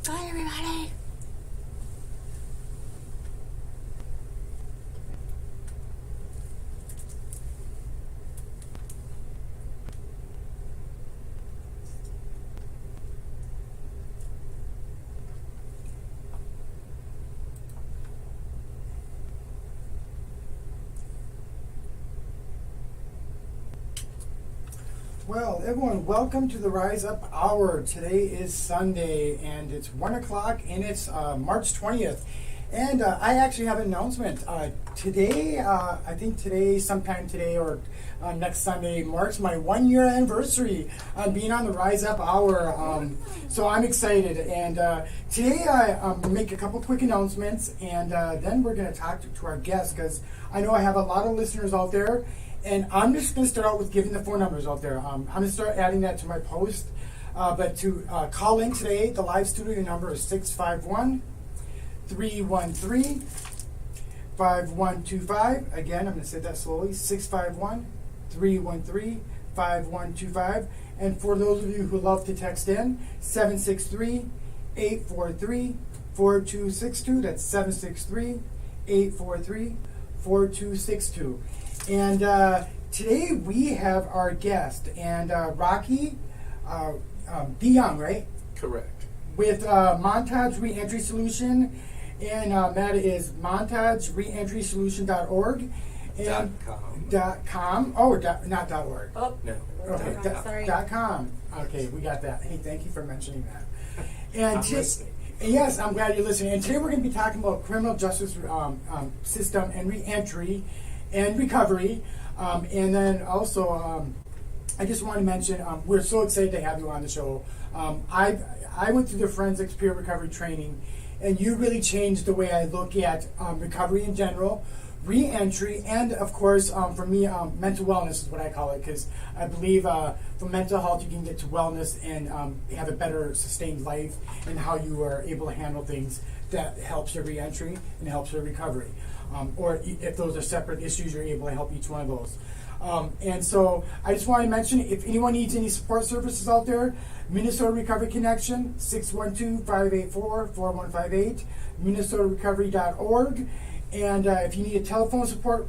Hi, everybody. Well, everyone, welcome to the Rise Up Hour. Today is Sunday, and it's 1 o'clock, and it's March 20th. And I actually have an announcement. Today, I think today, sometime today or next Sunday, marks my 1 year anniversary on being on the Rise Up Hour. So I'm excited. And today, I make a couple quick announcements, and then we're going to talk to our guests, because I know I have a lot of listeners out there. And I'm just going to start out with giving the phone numbers out there. I'm going to start adding that to my post. But to call in today, the live studio number is 651-313-5125. Again, I'm going to say that slowly, 651-313-5125. And for those of you who love to text in, 763-843-4262. That's 763-843-4262. And today we have our guest, and Rocky DeYoung, right? Correct. With Montage Reentry Solution, and that is montagereentrysolution.org. And .com. Oh, not .org. Oh, No. Okay, sorry. .com. Okay, we got that. Hey, thank you for mentioning that. And I'm listening. Yes, I'm glad you're listening. And today we're going to be talking about criminal justice system and reentry and recovery. And then also, I just want to mention, we're so excited to have you on the show. I went through the forensics peer recovery training, and you really changed the way I look at recovery in general, re-entry, and of course, for me, mental wellness is what I call it, because I believe from mental health you can get to wellness and have a better sustained life, and how you are able to handle things that helps your re-entry and helps your recovery. Or if those are separate issues, you're able to help each one of those. And so I just want to mention, if anyone needs any support services out there, Minnesota Recovery Connection, 612-584-4158, minnesotarecovery.org. And if you need a telephone support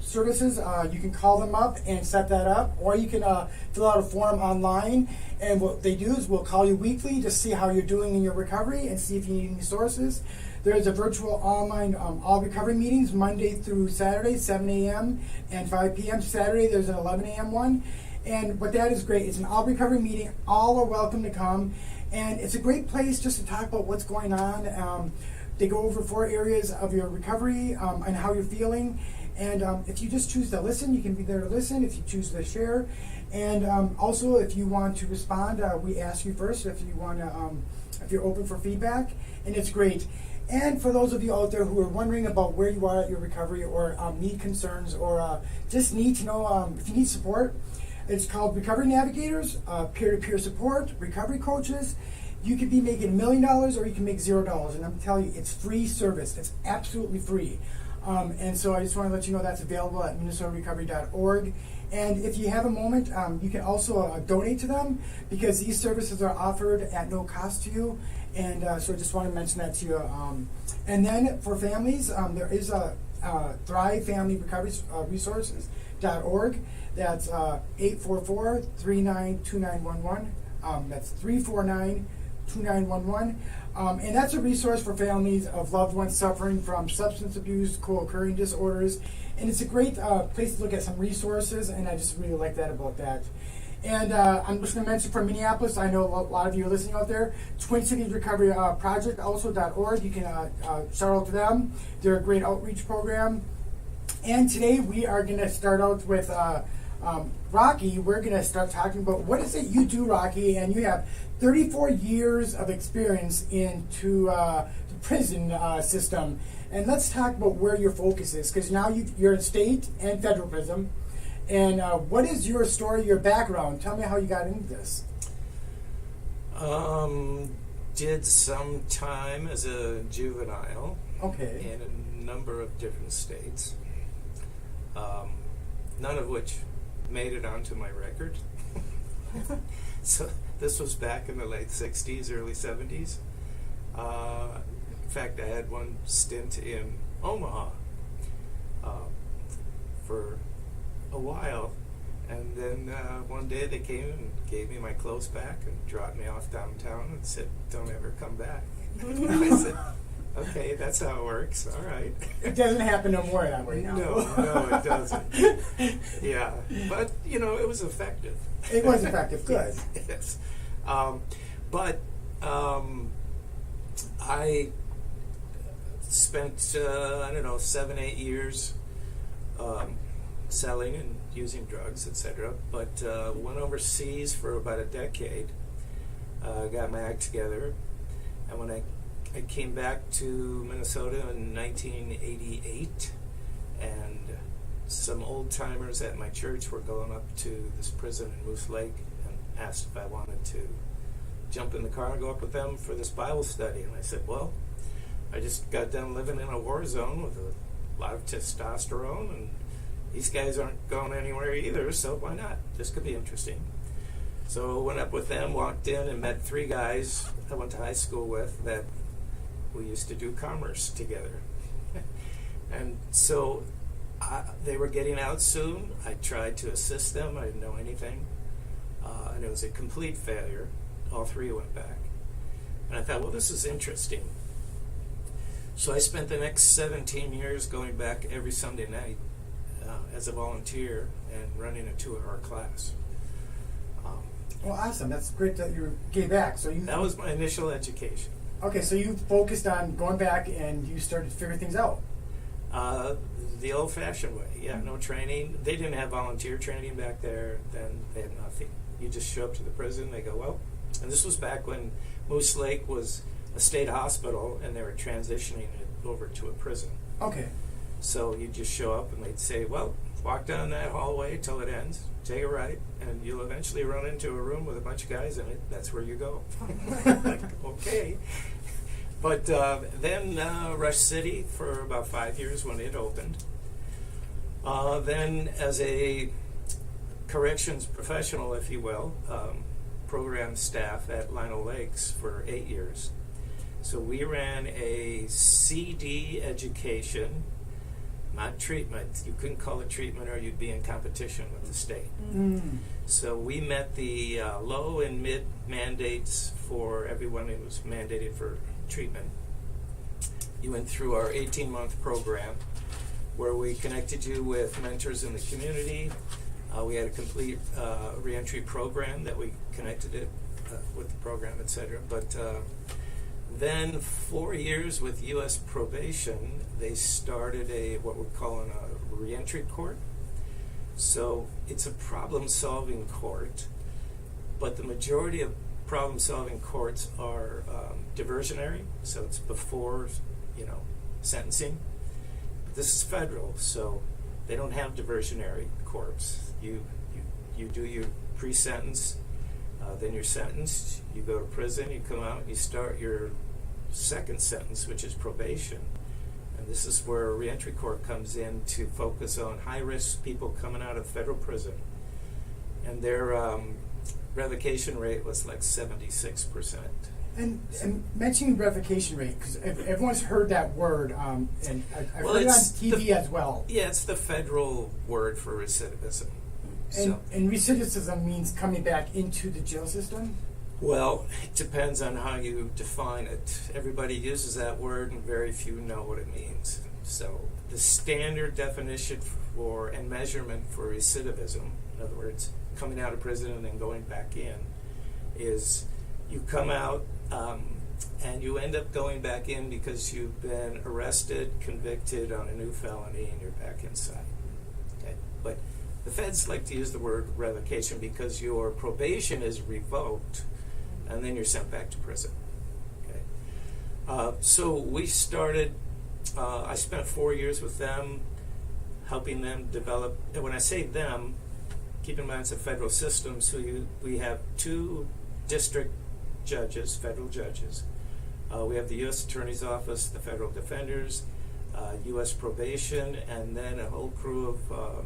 services, you can call them up and set that up, or you can fill out a form online. And what they do is we'll call you weekly to see how you're doing in your recovery and see if you need any sources. There's a virtual online all recovery meetings Monday through Saturday, 7 a.m. and 5 p.m. Saturday, there's an 11 a.m. one. And what that is great, it's an all recovery meeting. All are welcome to come. And it's a great place just to talk about what's going on. They go over 4 areas of your recovery and how you're feeling. And if you just choose to listen, you can be there to listen. If you choose to share. And also, if you want to respond, we ask you first if you want to, if you're open for feedback. And it's great. And for those of you out there who are wondering about where you are at your recovery, or need concerns, or just need to know if you need support, it's called Recovery Navigators, peer-to-peer support, recovery coaches. You could be making $1 million, or you can make $0. And I'm telling you, it's free service. It's absolutely free. And so I just want to let you know that's available at minnesotarecovery.org. And if you have a moment, you can also donate to them, because these services are offered at no cost to you. And so I just want to mention that to you. And then for families, there is a Thrive Family Recovery Resources.org. That's 844-392911. That's 349-2911. And that's a resource for families of loved ones suffering from substance abuse, co-occurring disorders. And it's a great place to look at some resources, and I just really like that about that. And I'm just going to mention from Minneapolis, I know a lot of you are listening out there, Twin Cities Recovery Project, also.org. You can shout out to them. They're a great outreach program. And today we are going to start out with Rocky. We're going to start talking about what is it you do, Rocky, and you have 34 years of experience into the prison system. And let's talk about where your focus is, because now you're in state and federal prison. And what is your story, your background? Tell me how you got into this. Did some time as a juvenile. Okay. In a number of different states. None of which made it onto my record. So this was back in the late 60s, early 70s. In fact, I had one stint in Omaha for a while, and then one day they came and gave me my clothes back and dropped me off downtown and said, "Don't ever come back." I said, "Okay, that's how it works. All right." It doesn't happen no more that way now. No, it doesn't. Yeah, but it was effective. It was effective. Good. Yes, but I spent 7-8 years selling and using drugs, etc. But went overseas for about a decade. Got my act together, and when I came back to Minnesota in 1988, and some old timers at my church were going up to this prison in Moose Lake and asked if I wanted to jump in the car and go up with them for this Bible study. And I said, well, I just got done living in a war zone with a lot of testosterone, and these guys aren't going anywhere either, so why not? This could be interesting. So I went up with them, walked in, and met 3 guys I went to high school with that we used to do commerce together. And so they were getting out soon. I tried to assist them. I didn't know anything. And it was a complete failure. All 3 went back. And I thought, well, this is interesting. So I spent the next 17 years going back every Sunday night as a volunteer and running a 2-hour class. Well, awesome. That's great that you gave back. That was my initial education. Okay, so you focused on going back and you started to figure things out. The old-fashioned way, yeah, no training. They didn't have volunteer training back there. Then they had nothing. You just show up to the prison. They go, well, and this was back when Moose Lake was a state hospital, and they were transitioning it over to a prison. Okay. So you just show up, and they'd say, well, walk down that hallway till it ends, take a right, and you'll eventually run into a room with a bunch of guys in it. That's where you go. Like, okay. But then Rush City for about 5 years when it opened. Then as a corrections professional, if you will, program staff at Lino Lakes for 8 years. So we ran a CD education, not treatment. You couldn't call it treatment or you'd be in competition with the state. Mm. So we met the low and mid mandates for everyone who was mandated for treatment. You went through our 18-month program where we connected you with mentors in the community. We had a complete reentry program that we connected it with the program, etc. But then 4 years with U.S. probation, they started what we're calling a reentry court. So it's a problem-solving court, but the majority of problem-solving courts are diversionary, so it's before, sentencing. This is federal, so they don't have diversionary courts. You do your pre-sentence, then you're sentenced, you go to prison, you come out, and you start your second sentence, which is probation. And this is where a reentry court comes in to focus on high-risk people coming out of federal prison. And their revocation rate was like 76%. And mentioning revocation rate, because everyone's heard that word, and I've heard it on TV as well. Yeah, it's the federal word for recidivism. And recidivism means coming back into the jail system? Well, it depends on how you define it. Everybody uses that word and very few know what it means. So the standard definition for and measurement for recidivism, in other words, coming out of prison and then going back in, is you come out and you end up going back in because you've been arrested, convicted on a new felony, and you're back inside. Okay? But the feds like to use the word revocation because your probation is revoked and then you're sent back to prison. Okay? So we started, I spent 4 years with them, helping them develop, and when I say them, keep in mind it's a federal system, so we have 2 district judges, federal judges. We have the U.S. Attorney's Office, the federal defenders, U.S. probation, and then a whole crew of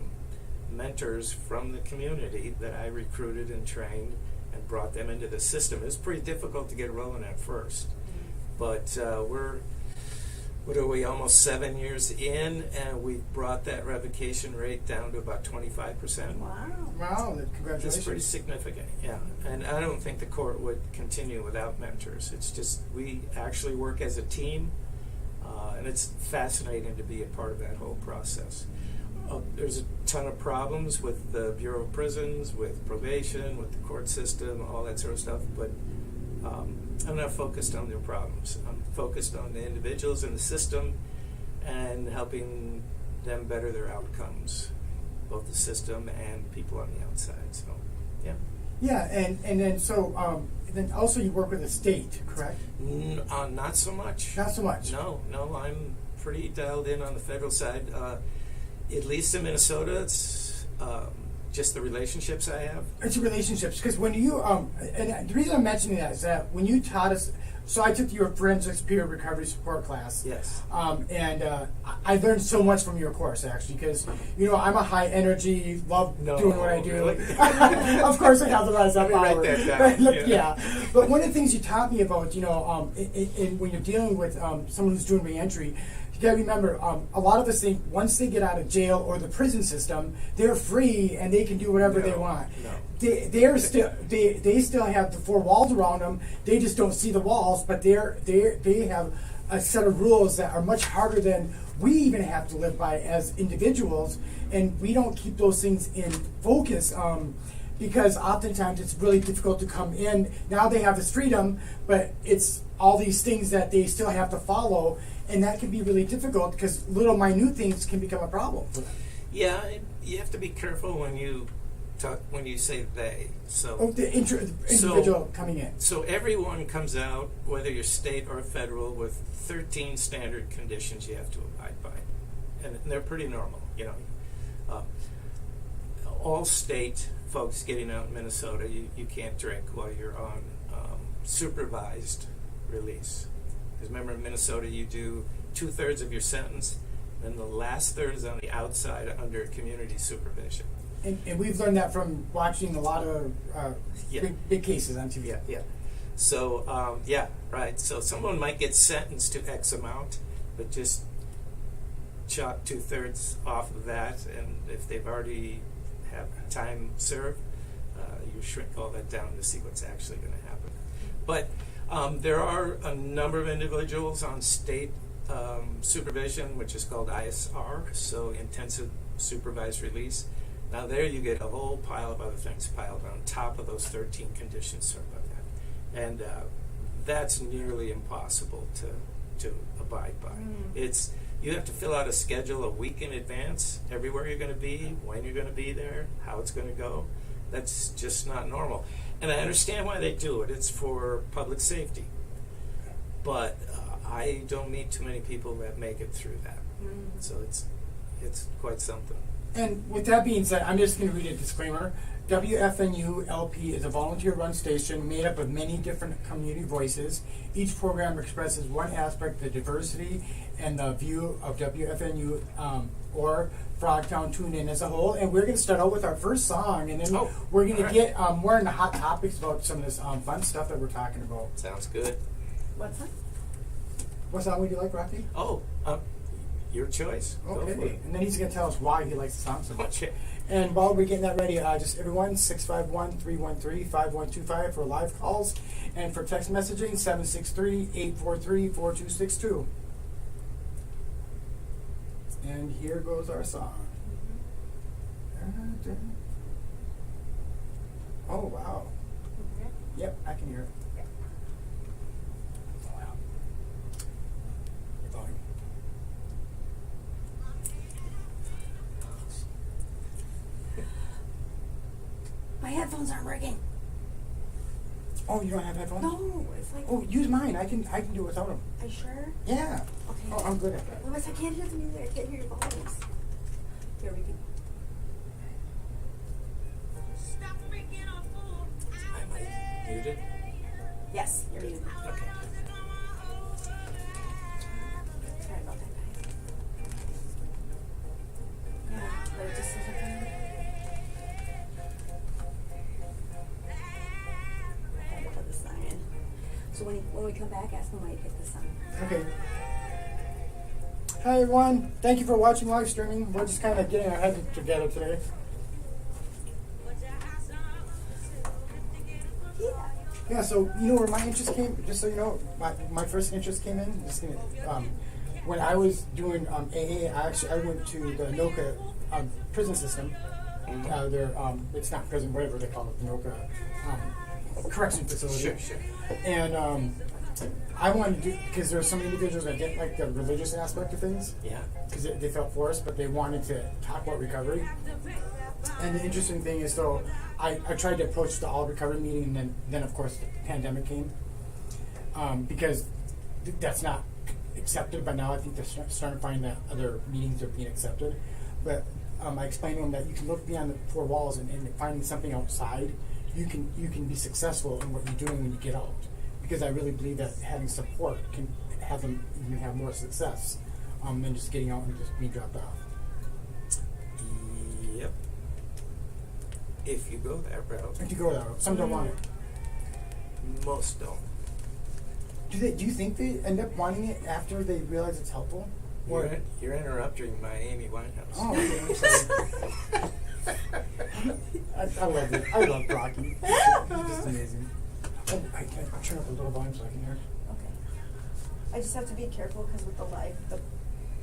mentors from the community that I recruited and trained and brought them into the system. It was pretty difficult to get rolling at first. But what are we, almost 7 years in, and we've brought that revocation rate down to about 25%. Wow. Wow, congratulations. It's pretty significant, yeah. And I don't think the court would continue without mentors. It's just, we actually work as a team, and it's fascinating to be a part of that whole process. There's a ton of problems with the Bureau of Prisons, with probation, with the court system, all that sort of stuff, but I'm not focused on their problems. I'm focused on the individuals in the system and helping them better their outcomes, both the system and people on the outside. So, yeah. Yeah, and then so then also you work with the state, correct? Not so much. Not so much. No, I'm pretty dialed in on the federal side. At least in Minnesota, it's just the relationships I have. It's relationships, because when you and the reason I'm mentioning that is that when you taught us, so I took your forensics peer recovery support class. Yes. And I learned so much from your course, actually, because I'm a high energy, love doing what I do. Really? Of course, I have the rise up Let me power. write that down. Yeah. But one of the things you taught me about, when you're dealing with someone who's doing reentry, you gotta remember, a lot of us think once they get out of jail or the prison system, they're free and they can do whatever they want. No. They still have the four walls around them. They just don't see the walls, but they have a set of rules that are much harder than we even have to live by as individuals, and we don't keep those things in focus. Because oftentimes it's really difficult to come in. Now they have this freedom, but it's all these things that they still have to follow, and that can be really difficult because little minute things can become a problem. Yeah, you have to be careful when you say they. So The individual coming in. So everyone comes out, whether you're state or federal, with 13 standard conditions you have to abide by, and they're pretty normal. All state folks getting out in Minnesota, you can't drink while you're on supervised release. Because remember, in Minnesota, you do 2/3 of your sentence, and the last third is on the outside under community supervision. And we've learned that from watching a lot of big cases on TV. Yeah. So, right. So someone might get sentenced to X amount, but just chop 2/3 off of that, and if they've already have time served, you shrink all that down to see what's actually going to happen. But there are a number of individuals on state supervision, which is called ISR, so intensive supervised release. Now there you get a whole pile of other things piled on top of those 13 conditions served by that. And that's nearly impossible to abide by. You have to fill out a schedule a week in advance, everywhere you're going to be, when you're going to be there, how it's going to go. That's just not normal. And I understand why they do it. It's for public safety. But I don't meet too many people that make it through that. So it's quite something. And with that being said, I'm just going to read a disclaimer. WFNU LP is a volunteer-run station made up of many different community voices. Each program expresses one aspect of the diversity and the view of WFNU or Frogtown tuned in as a whole. And we're going to start out with our first song, and then we're going to get more into hot topics about some of this fun stuff that we're talking about. Sounds good. What's that? What song would you like, Rocky? Your choice. Okay. And then he's going to tell us why he likes the song so much. Okay. And while we're getting that ready, just everyone, 651-313-5125 for live calls. And for text messaging, 763-843-4262. And here goes our song. Oh, wow. Okay. Yep, I can hear it. Wow. Your volume. My headphones aren't working. Oh, you don't have headphones? No, it's like. Oh, use mine. I can do it without them. Are you sure? Yeah. Okay. Oh, I'm good at that. Otherwise, I can't hear the music. I can't hear your volumes. Here we go. Am I muted? Yes, you're muted. Okay. Sorry about that, guys. Yeah, but it just doesn't come. So when we come back, ask them why you picked this song. Okay. Hi everyone, thank you for watching live streaming. We're just kind of getting our heads together today. Yeah. Yeah, so you know where my interest came, just so you know, my first interest came in, when I was doing AA, I went to the Anoka prison system. It's not prison, whatever they call it, Anoka correction facility. Sure. And I wanted to do, because there were some individuals that didn't like the religious aspect of things. Yeah. Because they felt forced, but they wanted to talk about recovery. And the interesting thing is, so I tried to approach the all recovery meeting, and then of course the pandemic came, because that's not accepted. But now I think they're starting to find that other meetings are being accepted. But I explained to them that you can look beyond the four walls and finding something outside. You can be successful in what you're doing when you get out. Because I really believe that having support can have them even have more success than just getting out and just being dropped off. Yep. If you go that route. If you go that route, some don't want it. Most don't. Do you think they end up wanting it after they realize it's helpful? Or You're interrupting my Amy Winehouse. oh, okay, I'm sorry. I love it. I love Rocky. He's just amazing. Oh, I can turn up a little volume so I can hear. Okay. I just have to be careful because with the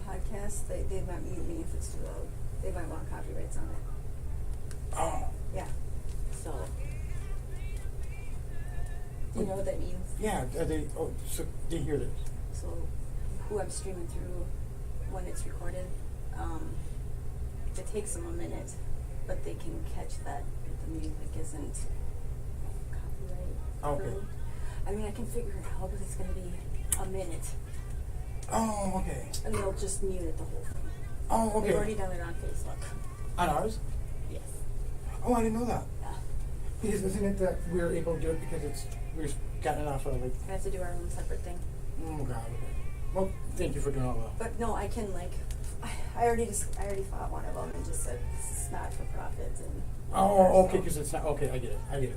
podcast, they might mute me if it's too loud. They might want copyrights on it. Oh. Yeah. So. You know what that means? Yeah. So they hear this. So, who I'm streaming through when it's recorded, it takes them a minute, but they can catch that the music isn't copyright Okay. free. I mean, I can figure it out, but it's going to be a minute, Oh, okay. and they'll just mute it the whole thing. Oh, okay. They've already done it on Facebook. On ours? Yes. Oh, I didn't know that. Yeah. Because isn't it that we're able to do it because we're gotten it off of like, I have to do our own separate thing. oh god. Okay. Well, thank you for doing all that. But no, I can I already fought one of them and just said this is not for profit and. Oh, okay, because it's not okay. I get it.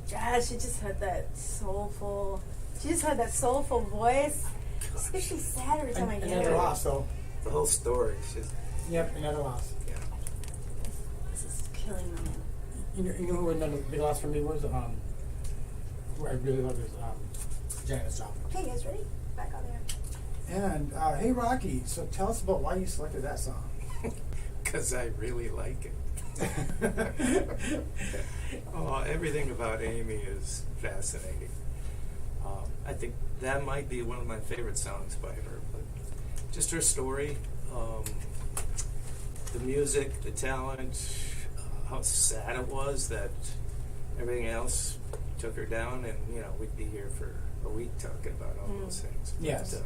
Yeah, she just had that soulful. She just had that soulful voice. Just gets me sad every time I hear Another her. loss, though. The whole story is just, Yep, another loss. yeah. This is killing me. You know who another big loss for me was? Who I really love is Janis Joplin. Okay, you guys ready? Back on there. And hey, Rocky. So tell us about why you selected that song. Because I really like it. Oh, everything about Amy is fascinating. I think that might be one of my favorite songs by her. But just her story, the music, the talent, how sad it was that everything else took her down, and we'd be here for a week talking about all those things. Yes. But,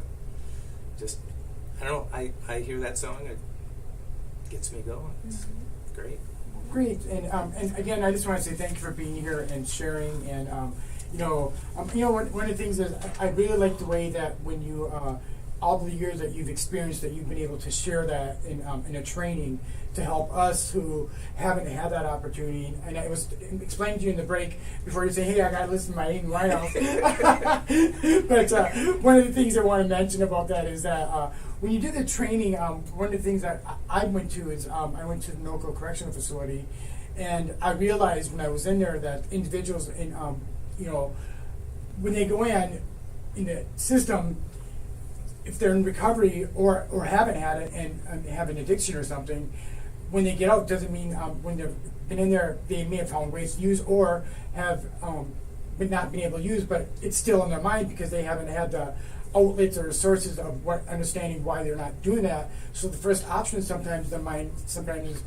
just I don't know. I hear that song, it gets me going. It's great. Great, and again, I just want to say thank you for being here and sharing. And one of the things is I really like the way that when you all the years that you've experienced, that you've been able to share that in a training to help us who haven't had that opportunity. And I was explaining to you in the break before you say, "Hey, I got to listen to my Amy Winehouse." But one of the things I want to mention about that is that when you do the training, one of the things that I went to is I went to the local correctional facility, and I realized when I was in there that individuals in when they go in the system, if they're in recovery or haven't had it and have an addiction or something, when they get out doesn't mean when they've been in there they may have found ways to use or have but not been able to use, but it's still in their mind because they haven't had the outlets or sources of understanding why they're not doing that. So the first option sometimes the mind sometimes is,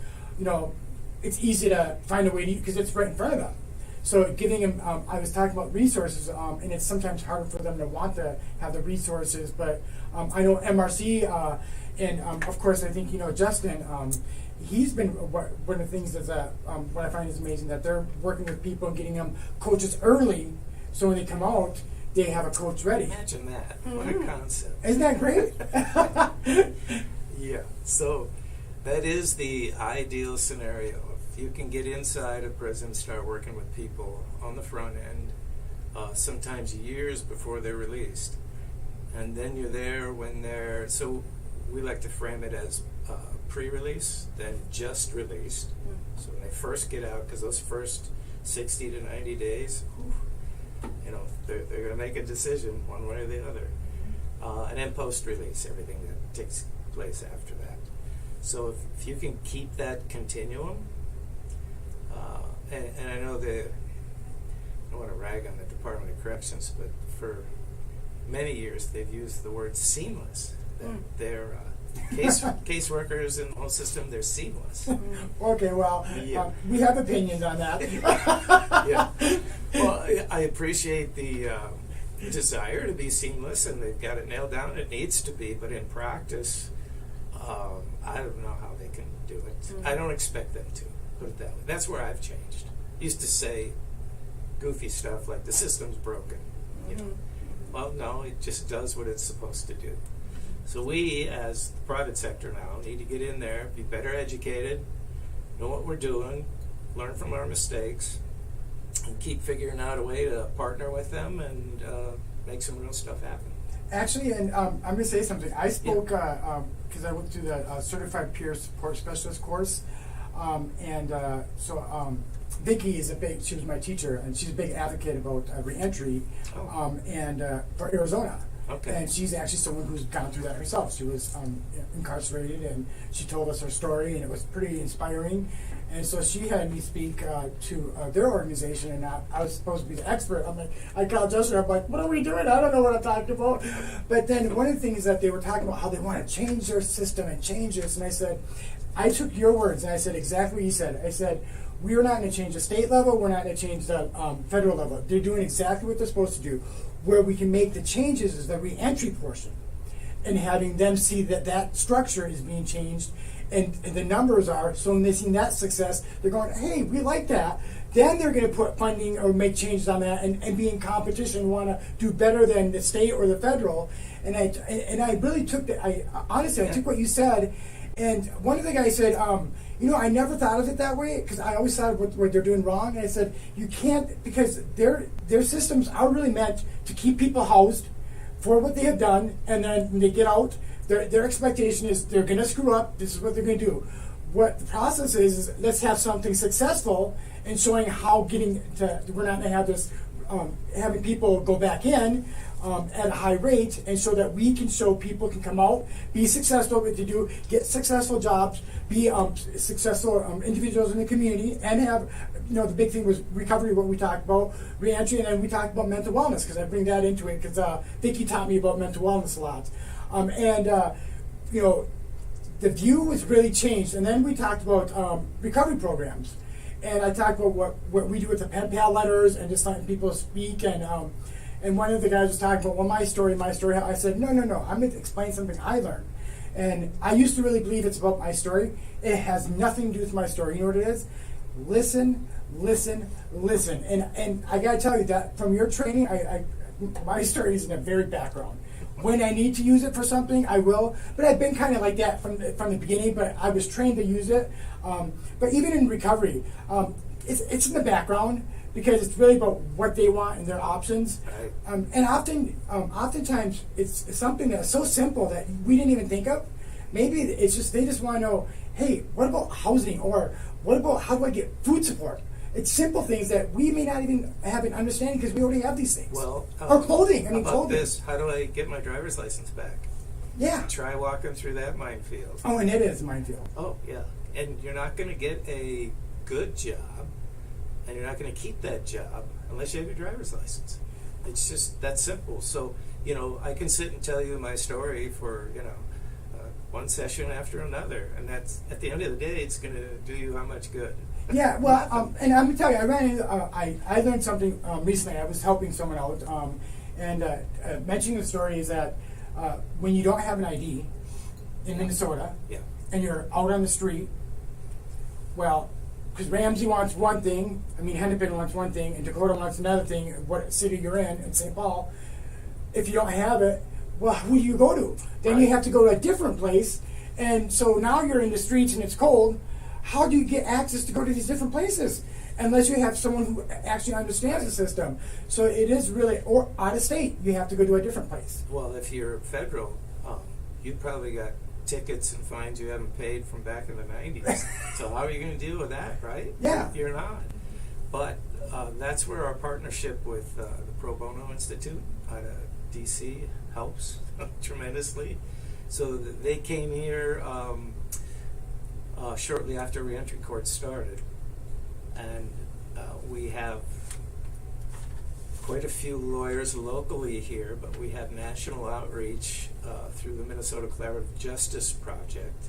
it's easy to find a way to, because it's right in front of them. So giving them, I was talking about resources, and it's sometimes harder for them to want to have the resources, but I know MRC, and of course I think, Justin, he's been, one of the things is that, what I find is amazing, that they're working with people and getting them coaches early, so when they come out, they have a coach ready. Imagine that. What a concept. Isn't that great? Yeah. So That is the ideal scenario. If you can get inside a prison, start working with people on the front end, sometimes years before they're released. And then you're there when they're, so we like to frame it as pre-release, then just released. So when they first get out, because those first 60 to 90 days, you know, they're going to make a decision one way or the other. And then post-release, everything that takes place after that. So if you can keep that continuum, and I know that, I don't want to rag on the Department of Corrections, but for many years they've used the word seamless. They're caseworkers in the whole system, they're seamless. Okay, well, Yeah. we have opinions on that. Yeah. Well, I appreciate the desire to be seamless, and they've got it nailed down. It needs to be, but in practice, I don't know how they can do it. I don't expect them to, put it that way. That's where I've changed. Used to say goofy stuff like the system's broken. You know? Well, no, it just does what it's supposed to do. So we, as the private sector now, need to get in there, be better educated, know what we're doing, learn from our mistakes, and keep figuring out a way to partner with them and make some real stuff happen. Actually, and I'm going to say something. I spoke because I went through the Certified Peer Support Specialist course, so Vicki is she was my teacher, and she's a big advocate about reentry, and for Arizona. Okay. And she's actually someone who's gone through that herself. She was incarcerated, and she told us her story, and it was pretty inspiring. And so she had me speak to their organization, and I was supposed to be the expert. I'm like, I called Justin, I'm like, what are we doing? I don't know what I'm talking about. But then one of the things that they were talking about, how they want to change their system and change this, and I said, I took your words, and I said exactly what you said. I said, we are not going to change the state level, we're not going to change the federal level. They're doing exactly what they're supposed to do. Where we can make the changes is the reentry portion, and having them see that that structure is being changed, and the numbers are, so when they see that success, they're going, hey, we like that. Then they're going to put funding or make changes on that and be in competition, want to do better than the state or the federal. And I really took that, honestly, I took what you said, and one of the guys said, I never thought of it that way, because I always thought of what they're doing wrong. And I said, you can't, because their systems are really meant to keep people housed for what they have done, and then when they get out, their expectation is they're going to screw up, this is what they're going to do. What the process is let's have something successful and showing how we're not going to have this, having people go back in at a high rate, and so that we can show people can come out, be successful at what they do, get successful jobs, be successful individuals in the community, and have, the big thing was recovery, what we talked about, reentry, and then we talked about mental wellness, because I bring that into it, because Vicki taught me about mental wellness a lot. The view was really changed, and then we talked about recovery programs, and I talked about what we do with the pen pal letters and just letting people speak, and one of the guys was talking about, well, my story. I said, no, I'm going to explain something I learned. And I used to really believe it's about my story. It has nothing to do with my story. You know what it is? Listen. And I got to tell you that from your training, my story is in a very background. When I need to use it for something, I will. But I've been kind of like that from the beginning, but I was trained to use it. But even in recovery, it's in the background, because it's really about what they want and their options. Right. And oftentimes it's something that's so simple that we didn't even think of. Maybe it's just they just want to know, hey, what about housing, or what about how do I get food support? It's simple things that we may not even have an understanding, because we already have these things. Well, or clothing. How about clothing. this? How do I get my driver's license back? Yeah. Try walking through that minefield. Oh, and it is a minefield. Oh, yeah. And you're not going to get a good job, and you're not going to keep that job unless you have your driver's license. It's just that simple. So, I can sit and tell you my story for, one session after another, and that's, at the end of the day, it's going to do you how much good? Yeah, well, and I'm going to tell you, I learned something recently. I was helping someone out, and mentioning the story is that when you don't have an ID in Minnesota, Yeah. and you're out on the street, well, because Ramsey wants one thing, Hennepin wants one thing, and Dakota wants another thing, what city you're in St. Paul, if you don't have it, well, who do you go to? Then Right. you have to go to a different place, And so now you're in the streets and it's cold. How do you get access to go to these different places? Unless you have someone who actually understands the system. So it is really, or out of state, you have to go to a different place. Well, if you're federal, you probably got tickets and fines you haven't paid from back in the 90s. So how are you going to deal with that, right? Yeah. You're not. But that's where our partnership with the Pro Bono Institute out of DC helps tremendously. So they came here shortly after reentry court started. And we have quite a few lawyers locally here, but we have national outreach through the Minnesota Collaborative Justice Project.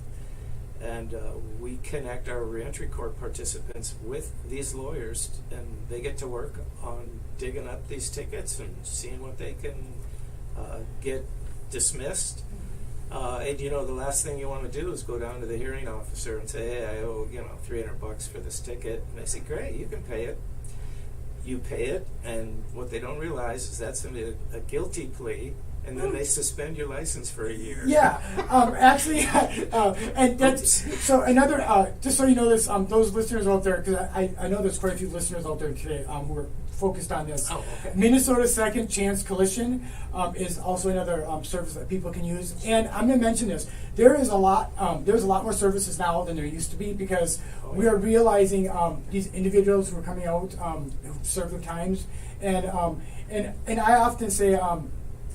And we connect our reentry court participants with these lawyers, and they get to work on digging up these tickets and seeing what they can get dismissed. And the last thing you want to do is go down to the hearing officer and say, hey, I owe $300 for this ticket. And they say, great, you can pay it. You pay it, and what they don't realize is that's a guilty plea, and then they suspend your license for a year. Yeah, actually, and that's so another. Just so you know this, those listeners out there, because I know there's quite a few listeners out there today who are focused on this. Oh, okay. Minnesota Second Chance Coalition is also another service that people can use. And I'm going to mention this. There's a lot more services now than there used to be, because we are realizing these individuals who are coming out who serve their times, and I often say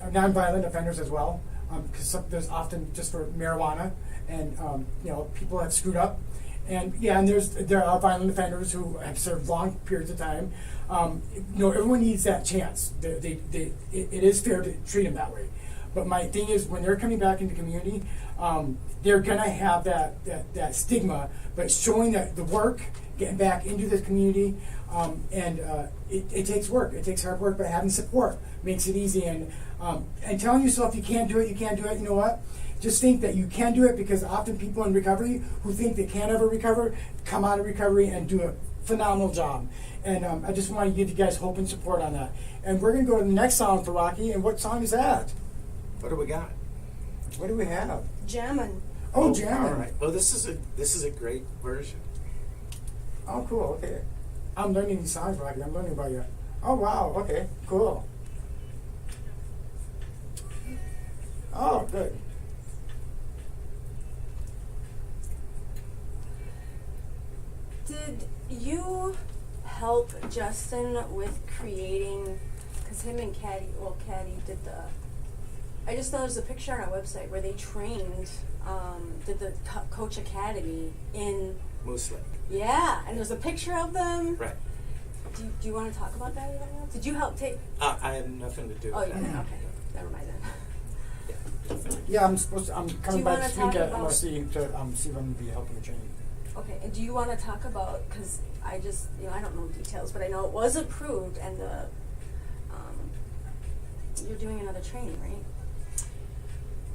nonviolent offenders as well, because there's often just for marijuana, and people have screwed up. And there are violent offenders who have served long periods of time. Everyone needs that chance. It is fair to treat them that way. But my thing is, when they're coming back into the community, they're gonna have that stigma. But showing that the work, getting back into the community, it takes work. It takes hard work, but having support makes it easy. And telling yourself you can't do it, you can't do it. You know what? Just think that you can do it, because often people in recovery who think they can't ever recover come out of recovery and do a phenomenal job. And I just want to give you guys hope and support on that. And we're going to go to the next song for Rocky. And what song is that? What do we got? What do we have? Jammin'. Oh, Jammin'. All right. Oh, this is a great version. Oh, cool. Okay. I'm learning these songs, Rocky. I'm learning about you. Oh, wow. Okay. Cool. Oh, good. Did you help Justin with creating, because him and Caddy did I just noticed a picture on our website where they trained, did the Coach Academy in Moose Lake. Yeah, and there's a picture of them. Right. Do you want to talk about that at all? Did you help take? I had nothing to do with Oh, that. yeah. Okay. Never mind then. Yeah, I'm coming you by wanna this week talk at about- MRC to see if I'm going to be helping the training. Okay. And do you want to talk about? Because I just, I don't know details, but I know it was approved, and you're doing another training, right?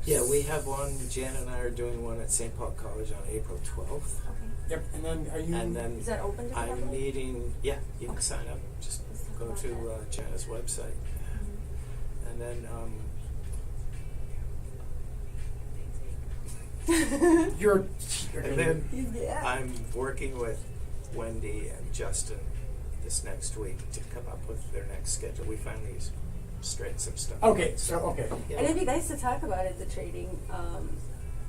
Yeah, we have one. Jan and I are doing one at St. Paul College on April 12th. Okay. Yep, and then are you... And then Is that open to the I'm public? meeting. Yeah, you can Okay. sign up. Just Let's talk go about to Jana's website, and then You're and then Yeah. I'm working with Wendy and Justin this next week to come up with their next schedule. We finally straightened some stuff. Okay, so, okay. Yeah. And it'd be nice to talk about it, the trading,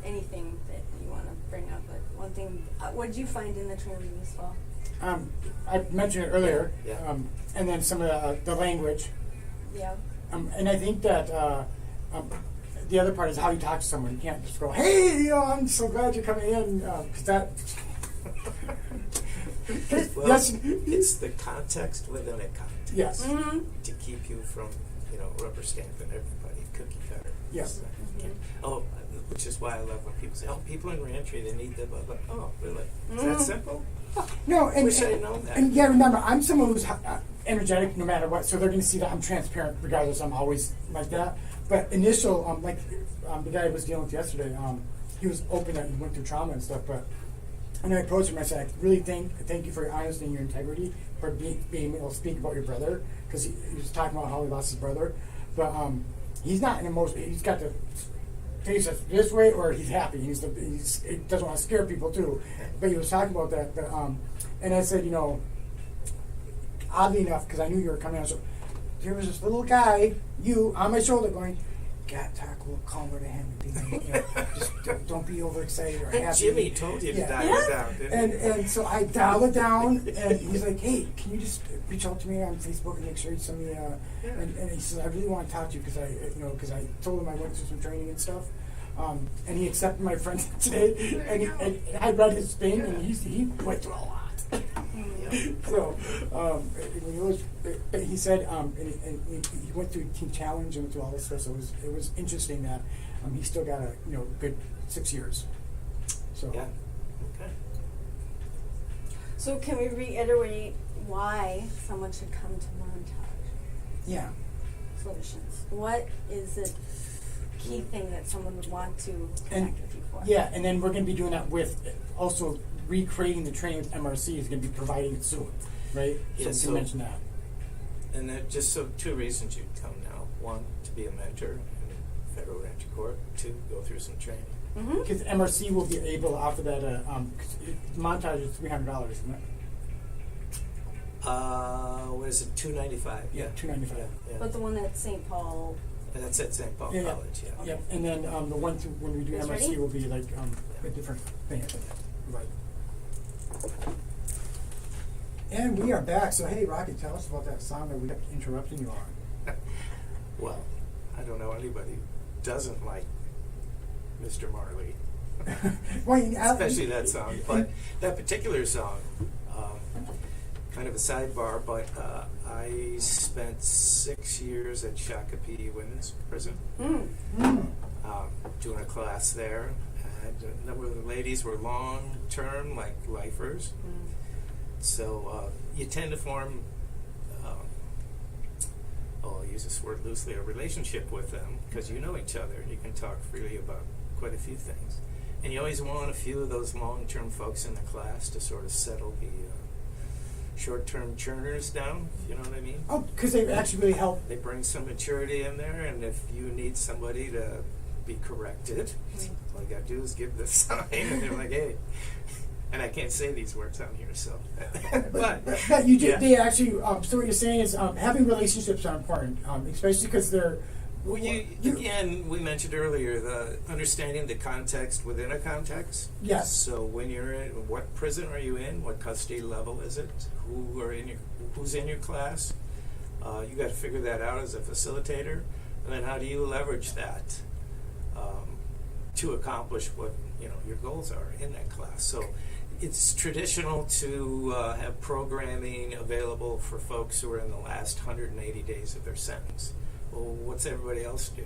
anything that you want to bring up. But one thing, what did you find in the training this fall? I mentioned it earlier, Yeah. and then some of the language. Yeah. And I think that the other part is how you talk to someone. You can't just go, hey, I'm so glad you're coming in, because that... Well, Yes. it's the context within a context. Yes. Mm-hmm. To keep you from, rubber stamping everybody, cookie cutter. Yes. Oh, which is why I love when people say, "Oh, people in reentry, they need the blah blah." Oh, really? Is Mhm. that simple? No, and Wish I'd known that. And yeah, remember, I'm someone who's energetic no matter what, so they're going to see that I'm transparent regardless. I'm always like that. But initial, the guy I was dealing with yesterday, he was open and went through trauma and stuff. And I approached him. I said, "I really thank you for your honesty and your integrity for being able to speak about your brother, because he was talking about how he lost his brother, but he's not an emotional. He's got the faces this way or he's happy. He doesn't want to scare people too. But he was talking about that. And I said, oddly enough, because I knew you were coming on, so there was this little guy, on my shoulder going, "God, talk a little calmer to him. Just don't be overexcited or happy." Jimmy told you to dial it down, didn't he? And so I dial it down, and he's like, "Hey, can you just reach out to me on Facebook and make sure you send me?" And he says, "I really want to talk to you because I told him I went through some training and stuff." And he accepted my friend today, and I read his thing, and he went through a lot. So he said, and he went through Team Challenge and went through all this stuff. So it was interesting that he still got a good 6 years. So yeah, okay. So can we reiterate why someone should come to Montage Yeah. Solutions? What is the key thing that someone would want to connect with you for? Yeah, and then we're going to be doing that with also recreating the training with MRC is going to be providing it soon, right? Yeah, so you mention that. And just so 2 reasons you'd come now. 1, to be a mentor in federal ranch court. 2, go through some training. Because MRC will be able to offer that. Montage is $300, isn't it? What is it? $295. Yeah, $295. Yeah. But the one at St. Paul. And that's at St. Paul College. Yeah. Yep. And then the one when we do It's MRC ready? will be like a different thing. Right. And we are back. So hey, Rocky, tell us about that song that we kept interrupting you on. Well, I don't know anybody who doesn't like Mr. Marley. Especially that song. But that particular song, kind of a sidebar, but I spent 6 years at Shakopee Women's Prison, doing a class there. And a number of the ladies were long-term, like lifers. So you tend to form, I'll use this word loosely, a relationship with them because you know each other. You can talk freely about quite a few things. And you always want a few of those long-term folks in the class to sort of settle the short-term churners down, if you know what I mean? Oh, because they actually really help. They bring some maturity in there, and if you need somebody to be corrected, all you gotta do is give the sign, and they're like, hey. And I can't say these words on here, so. but you do, yeah. They actually, so what you're saying is having relationships are important, especially because they're. Well, again, we mentioned earlier the understanding the context within a context. Yes. So when you're in, what prison are you in? What custody level is it? Who's in your class? You got to figure that out as a facilitator, and then how do you leverage that to accomplish what your goals are in that class? So it's traditional to have programming available for folks who are in the last 180 days of their sentence. Well, what's everybody else do?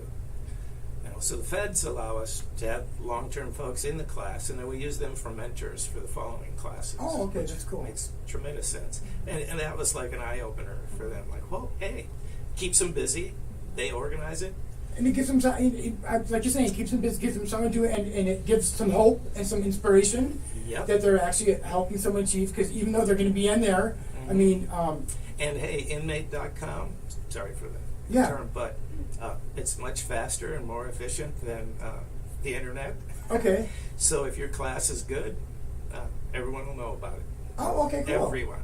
So the feds allow us to have long-term folks in the class, and then we use them for mentors for the following classes. Oh, okay, that's cool. Makes tremendous sense. And that was like an eye-opener for them. Like, well, hey, keeps them busy. They organize it. And it gives them, like you're saying, it keeps them busy, gives them something to do, and it gives some hope and some inspiration that they're actually helping someone achieve, because even though they're going to be in there, I mean... and hey, inmate.com, sorry for the term, but it's much faster and more efficient than the internet. Okay. So if your class is good, everyone will know about it. Oh, okay, cool. Everyone.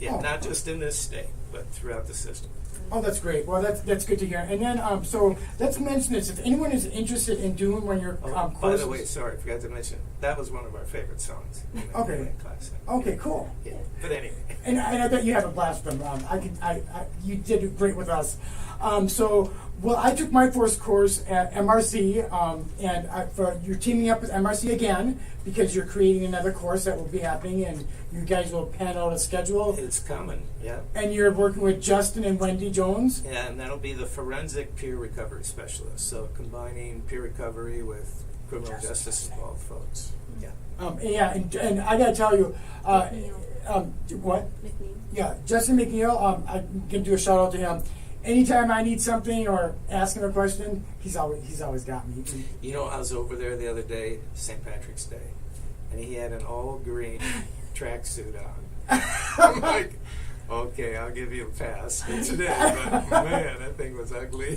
Yeah, not just in this state, but throughout the system. Oh, that's great. Well, that's good to hear. And then, so let's mention this. If anyone is interested in doing one of your courses... By the way, sorry, I forgot to mention, that was one of our favorite songs in the class. Okay, cool. Yeah, but anyway. And I bet you have a blast with them. You did great with us. Well, I took my first course at MRC, and you're teaming up with MRC again because you're creating another course that will be happening, and you guys will pan out a schedule. It's coming, yeah. And you're working with Justin and Wendy Jones. Yeah, and that'll be the forensic peer recovery specialist. So combining peer recovery with criminal justice involved folks. Yeah. And I gotta tell you, what? McNeil. Yeah, Justin McNeil. I'm gonna do a shout out to him. Anytime I need something or ask him a question, he's always got me. I was over there the other day, St. Patrick's Day, and he had an all green tracksuit on. I'm like, Okay, I'll give you a pass for today, but man, that thing was ugly.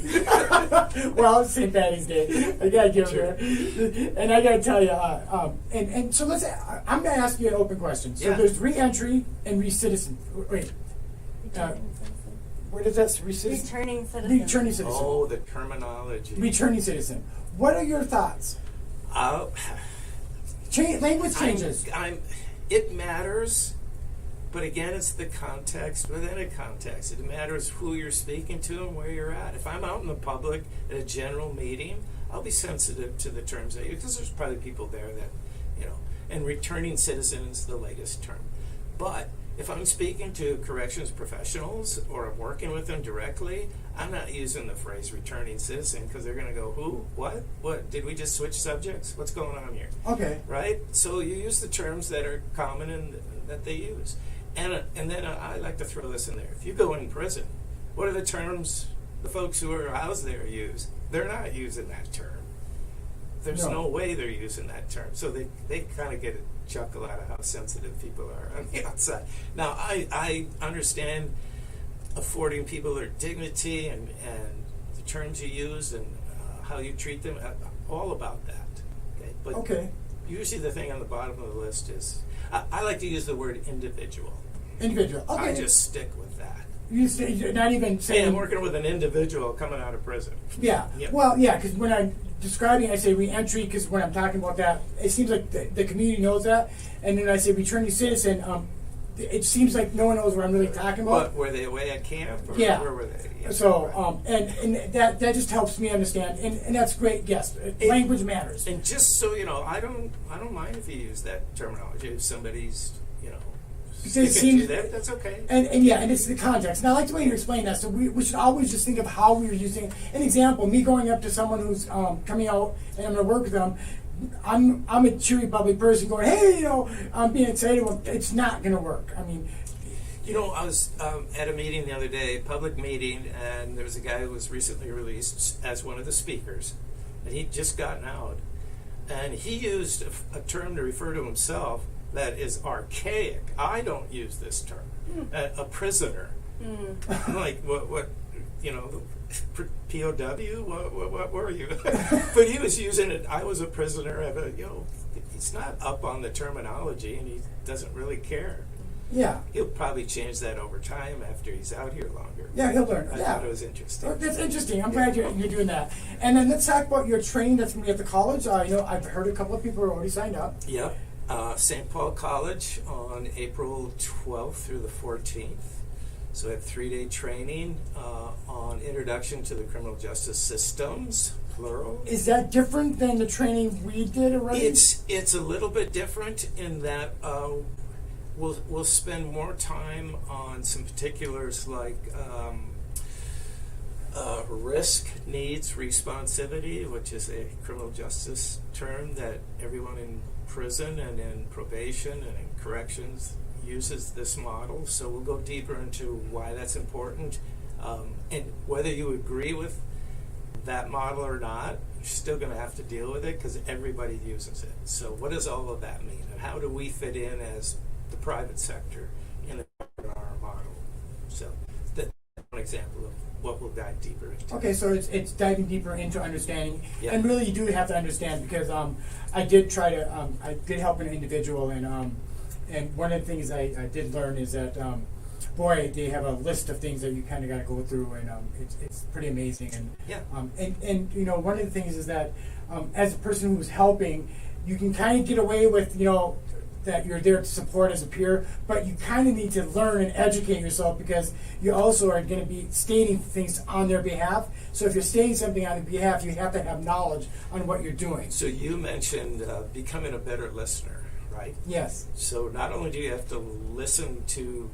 Well, it's St. Patty's Day. I gotta give it. And I gotta tell you, and so I'm gonna ask you an open question. So Yeah. there's reentry and recidivism. Wait, Returning citizen. where does that recidivism? Returning citizen. Returning citizen. Oh, the terminology. Returning citizen. What are your thoughts? Language changes. It matters, but again, it's the context within a context. It matters who you're speaking to and where you're at. If I'm out in the public at a general meeting, I'll be sensitive to the terms I use because there's probably people there that, and returning citizen is the latest term. But if I'm speaking to corrections professionals or I'm working with them directly, I'm not using the phrase returning citizen because they're going to go, who? What? Did we just switch subjects? What's going on here? Okay. Right? So you use the terms that are common and that they use. And then I like to throw this in there. If you go in prison, what are the terms the folks who are housed there use? They're not using that term. There's no way they're using that term. So they kind of get a chuckle out of how sensitive people are on the outside. Now, I understand affording people their dignity and the terms you use and how you treat them, all about that. Okay? But usually the thing on the bottom of the list is, I like to use the word individual. Individual. Okay. I just stick with that. You're not even saying. Hey, I'm working with an individual coming out of prison. Yeah. Yep. Well, yeah, because when I'm describing, I say reentry because when I'm talking about that, it seems like the community knows that, and then I say returning citizen. It seems like no one knows what I'm really talking about. What, were they away at camp? Or Yeah. Where were they? Yeah. So, and that just helps me understand, and that's great. Yes, language matters. And just so you know, I don't mind if you use that terminology. If somebody's, sticking to that, that's okay. And it's the context. And I like the way you explain that. So we should always just think of how we're using an example. Me going up to someone who's coming out and I'm going to work with them. I'm a cheery, bubbly person going, hey, I'm being excited. Well, it's not going to work. I mean, I was at a meeting the other day, public meeting, and there was a guy who was recently released as one of the speakers, and he'd just gotten out, and he used a term to refer to himself that is archaic. I don't use this term. A prisoner. I'm like, what? POW? What were you? But he was using it. I was a prisoner of a. He's not up on the terminology, and he doesn't really care. Yeah. He'll probably change that over time after he's out here longer. Yeah, he'll learn. I thought it was interesting. That's interesting. I'm glad you're doing that. And then let's talk about your training that's going to be at the college. I've heard a couple of people are already signed up. Yep. St. Paul College on April 12th through the 14th. So we have 3-day training on introduction to the criminal justice systems, plural. Is that different than the training we did already? It's a little bit different in that we'll spend more time on some particulars like risk, needs, responsivity, which is a criminal justice term that everyone in prison and in probation and in corrections uses this model. So we'll go deeper into why that's important, and whether you agree with that model or not, you're still going to have to deal with it because everybody uses it. So what does all of that mean, and how do we fit in as the private sector in our model? So that's one example of what we'll dive deeper into. Okay, so it's diving deeper into understanding, Yeah. and really you do have to understand because I did try to I did help an individual, and one of the things I did learn is that boy, they have a list of things that you kind of got to go through, and it's pretty amazing. And Yeah. And one of the things is that as a person who's helping, you can kind of get away with that you're there to support as a peer, but you kind of need to learn and educate yourself because you also are going to be stating things on their behalf. So if you're stating something on their behalf, you have to have knowledge on what you're doing. So you mentioned becoming a better listener, right? Yes. So not only do you have to listen to,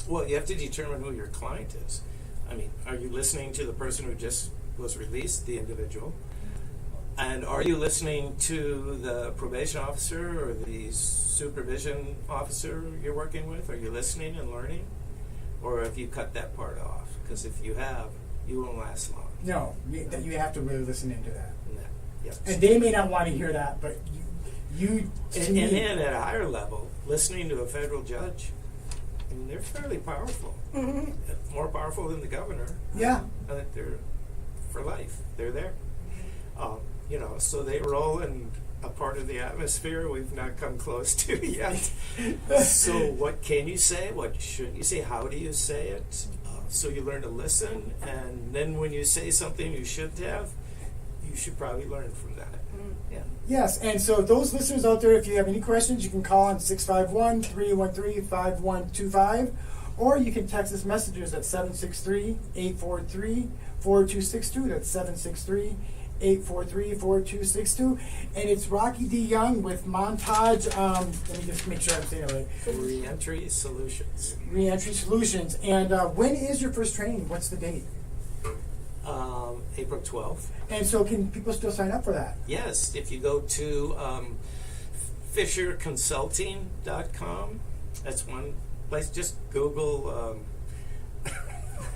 you have to determine who your client is. I mean, are you listening to the person who just was released, the individual? And are you listening to the probation officer or the supervision officer you're working with? Are you listening and learning? Or have you cut that part off? Because if you have, you won't last long. No, you have to really listen into that. Yep. And they may not want to hear that, but you and then at a higher level, listening to a federal judge. and they're fairly powerful. Mm-hmm. More powerful than the governor. Yeah. They're for life. They're there. So they roll in a part of the atmosphere we've not come close to yet. So what can you say? What shouldn't you say? How do you say it? So you learn to listen, and then when you say something you shouldn't have, you should probably learn from that. Yeah. Yes, and so those listeners out there, if you have any questions, you can call on 651-313-5125, or you can text us messages at 763-843-4262. That's 763-843-4262. And it's Rocky DeYoung with Montage, let me just make sure I'm saying it right. Reentry Solutions. Reentry Solutions. And when is your first training? What's the date? April 12th. And so can people still sign up for that? Yes, if you go to FisherConsulting.com, that's one place. Just Google.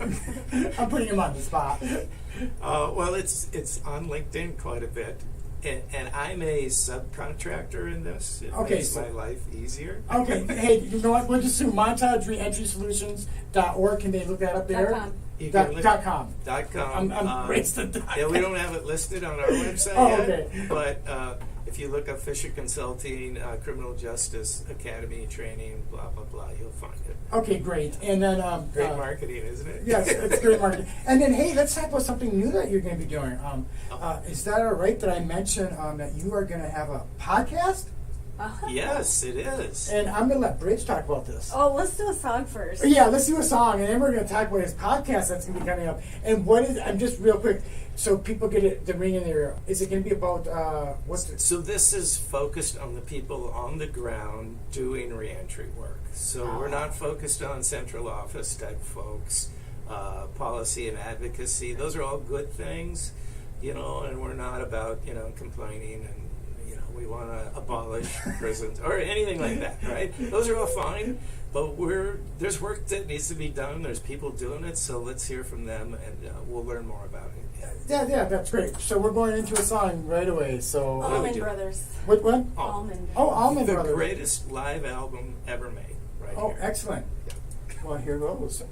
I'm putting him on the spot. Well, it's on LinkedIn quite a bit, and I'm a subcontractor in this. It Okay, makes so- my life easier. Okay, hey, you know what? We'll just do montagereentry.org. Can they look that up there? .com. You Dot, can look- dot .com. .com. I'm wasting time. Yeah, we don't have it listed on our website Oh, yet, okay. but if you look up Fisher Consulting, Criminal Justice Academy Training, blah, blah, blah, you'll find it. Okay, great. And then Great marketing, isn't it? Yes, it's great marketing. And then, hey, let's talk about something new that you're going to be doing. Is that all right that I mention that you are going to have a podcast? Yes, it is. And I'm going to let Bridge talk about this. Oh, let's do a song first. Yeah, let's do a song, and then we're going to talk about his podcast that's going to be coming up. And what is? I'm just real quick, so people get it, the ring in their ear. Is it going to be about what's? So this is focused on the people on the ground doing reentry work. So we're not focused on central office type folks, policy and advocacy. Those are all good things, and we're not about complaining and we want to abolish prisons or anything like that, right? Those are all fine, but there's work that needs to be done. There's people doing it, so let's hear from them, and we'll learn more about it. Yeah, that's great. So we're going into a song right away. So Allman do? Brothers. what? Allman. Oh, Allman The Brothers. greatest live album ever made, right Oh, here. excellent. Well, here goes.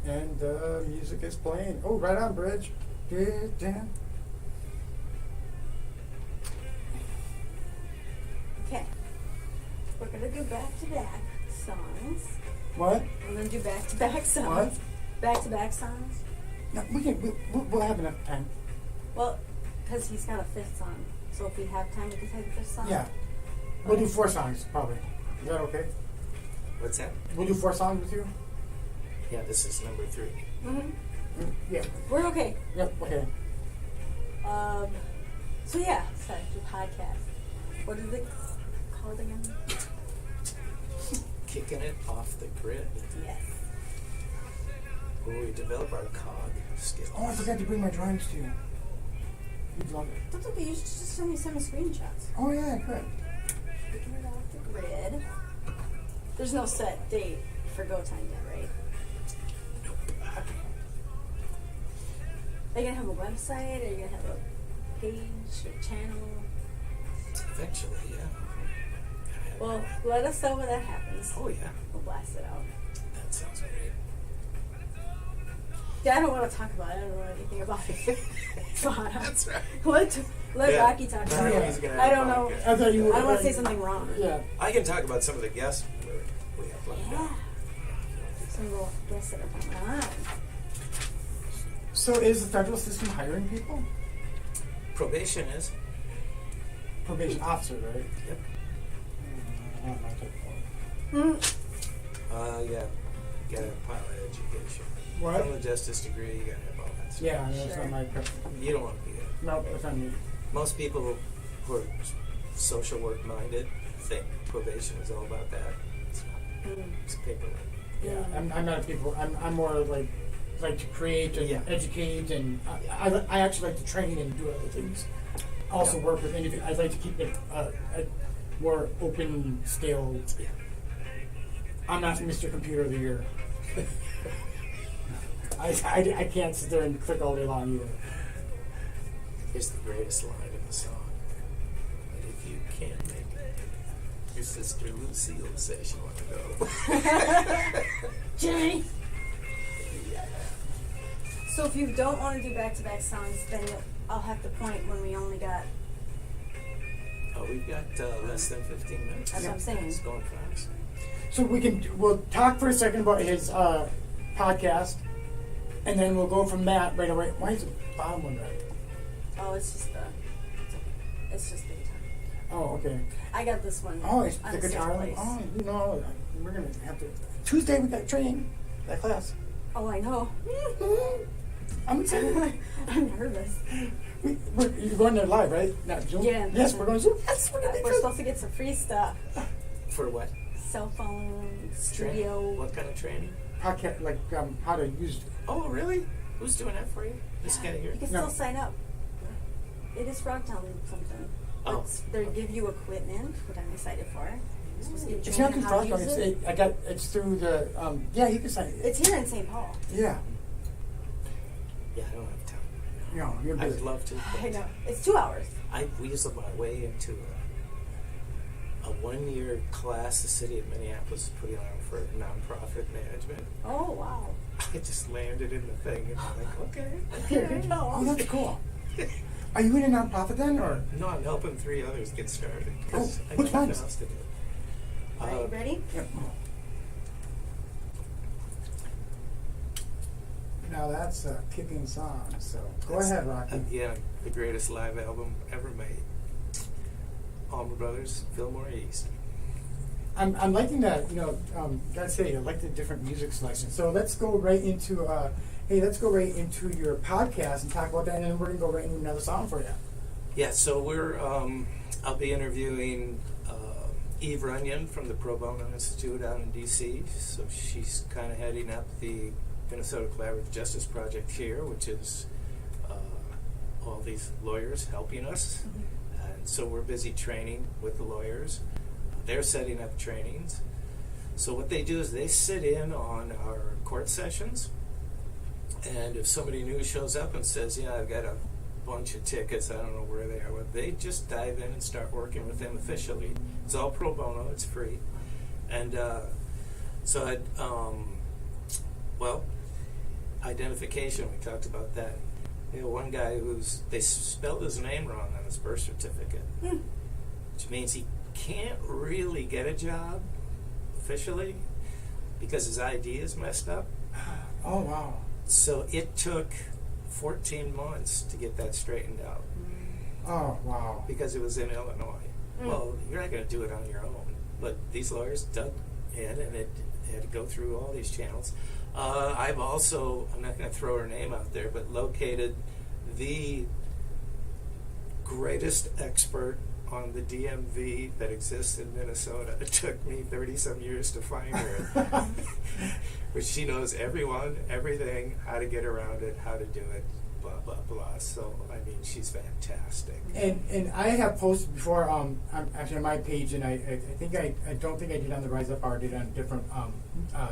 And the music is playing. Oh, right on, Bridge. Damn. Okay. We're going to do back-to-back songs. What? We're going to do back-to-back songs. What? Back-to-back songs. No, we'll have enough time. Well, because he's got a fifth song. So if we have time, we can take the fifth song. Yeah. We'll do 4 songs, probably. Is that okay? What's that? We'll do 4 songs with you? Yeah, this is number 3. Mm-hmm. Yeah. We're okay. Yep, okay. So yeah, sorry, the podcast. What is it called again? Kicking it off the grid. Yes. Where we develop our cog skills. Oh, I forgot to bring my drawings to you. You'd love it. That's okay, you should just send me some screenshots. Oh, yeah, good. Picking it off the grid. There's no set date for Go Time yet, right? Nope. Okay. Are you gonna have a website? Are you gonna have a page, a channel? Eventually, yeah. Well, let us know when that happens. Oh, yeah. We'll blast it out. That sounds great. Yeah, I don't want to talk about it. I don't know anything about it. That's right. Let Yeah. Rocky talk about Yeah. it. I don't know. I thought you were. I don't want to say something wrong. Yeah. I can talk about some of the guests we have lined Yeah. up. Some little guests that are coming on. So is the federal system hiring people? Probation is. Probation officer, right? Yep. Not my type of Mm. Yeah. You gotta have pilot education. What? Criminal justice degree, you gotta have all that stuff. Yeah, no, that's Sure. not my. You don't want to be a... No, that's not me. Most people who are social work minded think probation is all about that. It's not. Mm. It's paperwork. Yeah, I'm not a people. I'm more like to create and Yeah. educate, and I actually like to train and do other things. Also Yeah. work with individuals. I like to keep it a more open scale. Yeah. I'm not Mr. Computer of the Year. I can't sit there and click all day long either. Here's the greatest line in the song. But if you can't make it, your sister Lucille says she want to go. Jimmy. So if you don't want to do back-to-back songs, then I'll have to point when we only got. Oh, we've got less than 15 minutes. That's what I'm saying. It's going fast. So we'll talk for a second about his podcast, and then we'll go from that right away. Why is the bottom one red? Oh, it's just the guitar. Oh, okay. I got this one. Oh, it's on the a safe guitar. place. Oh, you know, we're gonna have to. Tuesday we got training. That class. Oh, I know. I'm excited. I'm nervous. You're going there live, right? Not Zoom? Yeah. Yes, we're going Zoom. Yes, we're going to We're supposed to get some free stuff. For what? Cell phone, Training? studio. What kind of training? Podcast, like how to use. Oh, really? Who's doing that for you? This guy here? You can No. still sign up. It is Frogtown something. Oh. They give you equipment, what I'm excited for. It's supposed to give you It's not training through on how to Frostbite. use it. It's through the. Yeah, you can sign it. It's here in St. Paul. Yeah. Yeah, I don't have time right No, now. you're I'd busy. love to. I But know. It's 2 hours. I weaseled my way into a 1-year class the city of Minneapolis is putting on for nonprofit management. Oh, wow. I just landed in the thing and I'm like, okay. Here you Oh, go. that's cool. Are you in a nonprofit then, or? No, I'm helping 3 others get started. 'Cause Oh, I which got nothing ones? else to do. Are you ready? Yep. Now that's a kicking song. So go ahead, Rocky. Yeah, the greatest live album ever made. Allman Brothers, Fillmore East. I'm liking that. Gotta say, I like the different music selection. So let's go right into. Let's go right into your podcast and talk about that, and then we're gonna go right into another song for you. Yeah, so we're I'll be interviewing Eve Runyon from the Pro Bono Institute out in D.C. So she's kind of heading up the Minnesota Collaborative Justice Project here, which is all these lawyers helping us. And so we're busy training with the lawyers. They're setting up trainings. So what they do is they sit in on our court sessions. And if somebody new shows up and says, yeah, I've got a bunch of tickets, I don't know where they are, well, they just dive in and start working with them officially. It's all pro bono, it's free. And identification, we talked about that. One guy they spelled his name wrong on his birth certificate, which means he can't really get a job officially because his ID is messed up. Oh wow! So it took 14 months to get that straightened out. Oh wow! Because it was in Illinois. Well, you're not going to do it on your own. But these lawyers dug in, and it had to go through all these channels. I'm not going to throw her name out there, but located the greatest expert on the DMV that exists in Minnesota. It took me 30-some years to find her. But she knows everyone, everything, how to get around it, how to do it, blah, blah, blah. So, I mean, she's fantastic. And I have posted before, actually on my page, and I don't think I did on the Rise Up Hour, I did on a different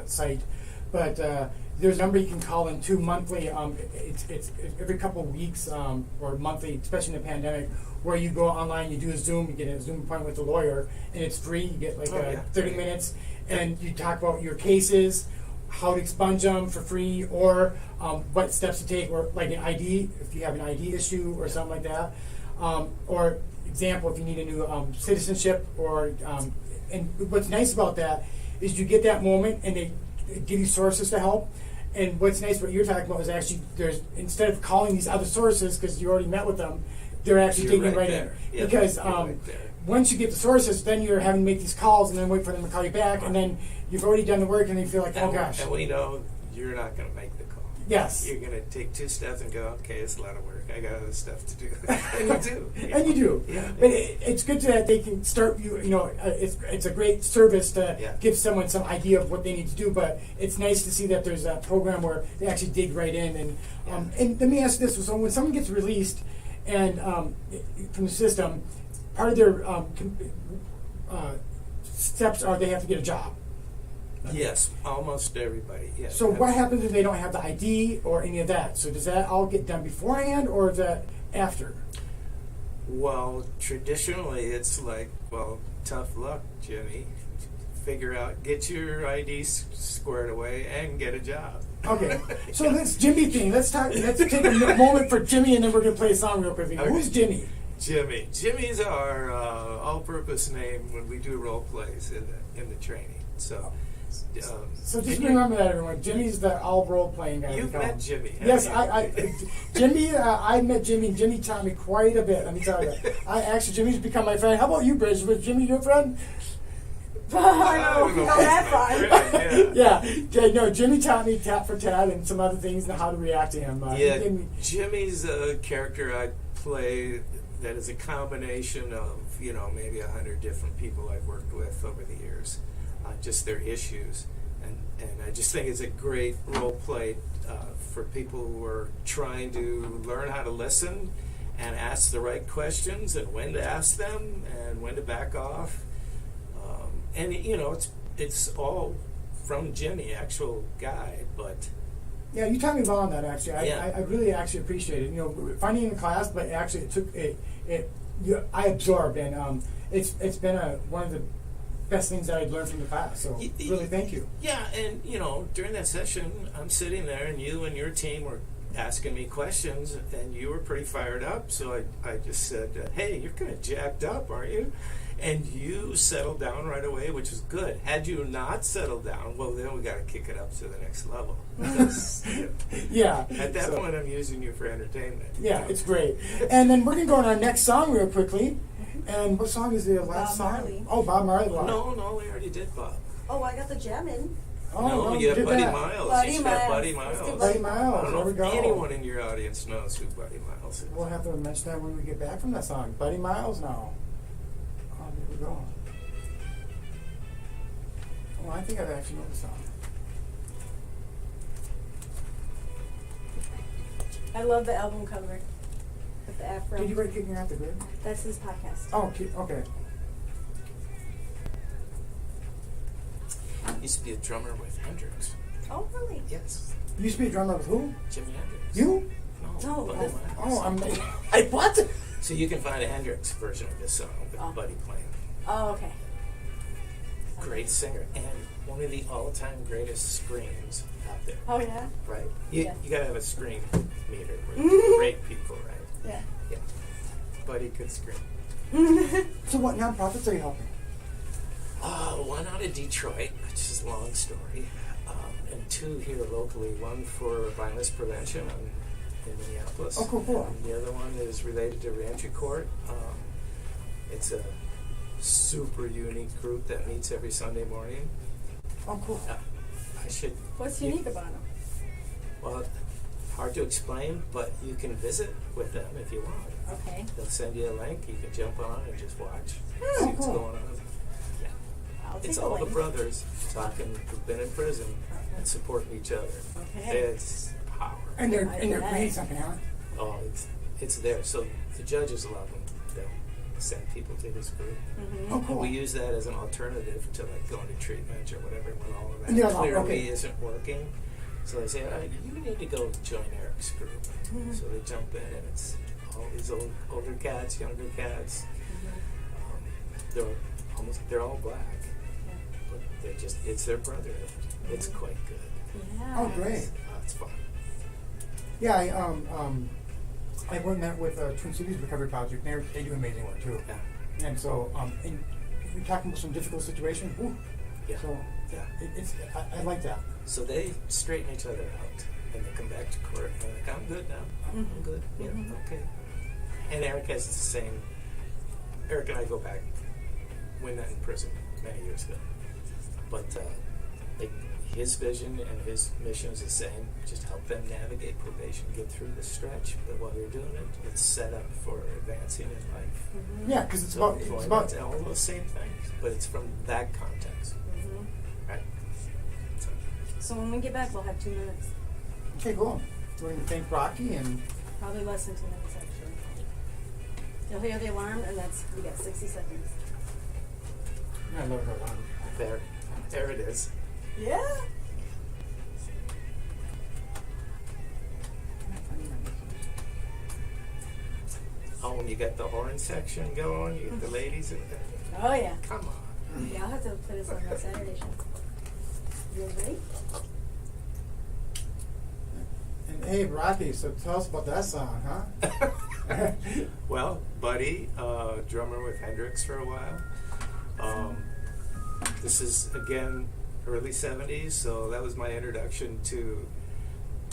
site, but there's a number you can call in too monthly. It's every couple of weeks or monthly, especially in the pandemic, where you go online, you do a Zoom, you get a Zoom appointment with a lawyer, and it's free. You get 30 minutes, and you talk about your cases, how to expunge them for free, or what steps to take, or like an ID, if you have an ID issue or something like that. Or example, if you need a new citizenship, or and what's nice about that is you get that moment, and they give you sources to help. And what's nice, what you're talking about, is actually instead of calling these other sources because you already met with them, they're actually You're taking right right there. in. Yep, Because you're right there. once you get the sources, then you're having to make these calls and then wait for them to call you back, and then you've already done the work, and then you feel like, oh gosh. And we know you're not going to make the call. Yes. You're going to take 2 steps and go, okay, it's a lot of work. I got other stuff to do. And you do. And you do. Yeah. But it's good that they can start it's a great service to give someone some idea of what they need to do, but it's nice to see that there's a program where they actually dig right in. And let me ask this, so when someone gets released and from the system, part of their steps are they have to get a job. Yes, almost everybody. Yes. So what happens if they don't have the ID or any of that? So does that all get done beforehand, or is that after? Well, traditionally, it's like Well, tough luck, Jimmy. Figure out, get your ID squared away and get a job. Okay, so this Jimmy thing, let's take a moment for Jimmy, and then we're going to play a song real quickly. Okay. Who's Jimmy? Jimmy. Jimmy's our all-purpose name when we do role plays in the training. So So just remember that, everyone. Jimmy's the all role playing guy. You've met Jimmy. Yes, haven't you? Jimmy. I met Jimmy, and Jimmy taught me quite a bit. Let me tell you. Jimmy's become my friend. How about you, Bridge? Was Jimmy your friend? I don't know that far. Yeah. No, Jimmy taught me tat for tat and some other things and how to react to him. Yeah, Jimmy's a character I play that is a combination of, maybe 100 different people I've worked with over the years, just their issues. And I just think it's a great role play for people who are trying to learn how to listen and ask the right questions and when to ask them and when to back off. And it's all from Jimmy, actual guy, but yeah, you taught me well on that. Actually, Yeah. I really actually appreciate it. Finding in class, but actually it took I absorbed, and it's been one of the best things that I'd learned from the class. So really, thank you. Yeah, and during that session, I'm sitting there, and you and your team were asking me questions, and you were pretty fired up. So I just said, "Hey, you're kind of jacked up, aren't you?" And you settled down right away, which is good. Had you not settled down, well, then we got to kick it up to the next level. Yeah. At that point, I'm using you for entertainment. Yeah, it's great. And then we're gonna go on our next song real quickly. And what song is the last song? Marley. Oh, Bob Marley. No, we already did Bob. Oh, I got the gem in. Oh, no, you you have did Buddy that. Miles. Buddy He's got Miles. Buddy Let's do Miles. Buddy I Miles. don't There we know go. if anyone in your audience knows who Buddy Miles is. We'll have to mention that when we get back from that song. Buddy Miles now. Oh, here we go. Oh, I think I've actually know the song. I love the album cover with the afro. Did you break Kicking Out the Grid? That's his podcast. Oh, okay. Used to be a drummer with Hendrix. Oh, really? Yes. You used to be a drummer with who? Jimi Hendrix. You? No, Buddy that's- Miles. Oh, what? So you can find a Hendrix version of this song with Oh. Buddy playing. Oh, okay. Great singer and one of the all-time greatest screams out there. Oh, yeah? Right? Yeah. You gotta have a scream meter with great people, right? Yeah. Yeah. Buddy could scream. So what nonprofits are you helping? One out of Detroit, which is a long story, and two here locally. One for violence prevention in Minneapolis. Oh, cool. And the other one is related to Reentry Court. It's a super unique group that meets every Sunday morning. Oh, cool. I should. What's unique about him? Well, hard to explain, but you can visit with them if you want. Okay. They'll send you a link. You can jump on and just watch. Oh, See what's cool. going on. Yeah. I'll It's take a all the link. brothers talking who've been in prison and supporting each other. Okay. It's power. And they're bet. great something, huh? Oh, it's there. So the judges love them. They'll send people to this group. Mm-hmm. Oh, And cool. we use that as an alternative to like going to treatment or whatever when all of that Yeah, clearly okay. isn't working. So they say, you need to go join Eric's group. Mm-hmm. So they jump in and it's all these older cats, younger cats. They're all black. Yeah. But it's their brotherhood. It's quite good. Yeah. Oh, great. It's fun. Yeah, I went and met with Twin Cities Recovery Project. They do amazing work too. Yeah. And so, and we're talking about some difficult situations. Ooh. Yeah. So, Yeah. I like that. So they straighten each other out and they come back to court and they're like, I'm good now. I'm good. Yeah, okay. And Eric has the same. Eric and I go back. We met in prison many years ago. But his vision and his mission is the same. Just help them navigate probation, get through the stretch. But while they're doing it, it's set up for advancing in life. Yeah, because it's So about all those same things, but it's from that context, right? So when we get back, we'll have 2 minutes. okay, cool. We're going to thank Rocky and Probably less than 2 minutes, actually. You'll hear the alarm, and we got 60 seconds. I love her alarm. There it is. Yeah. Oh, and you got the horn section going. You got the ladies. Oh yeah. Come on. Yeah, I'll have to put this on my Saturday show. You guys ready? And hey, Rocky, so tell us about that song, huh? Well, Buddy, drummer with Hendrix for a while. This is, again, early 70s, so that was my introduction to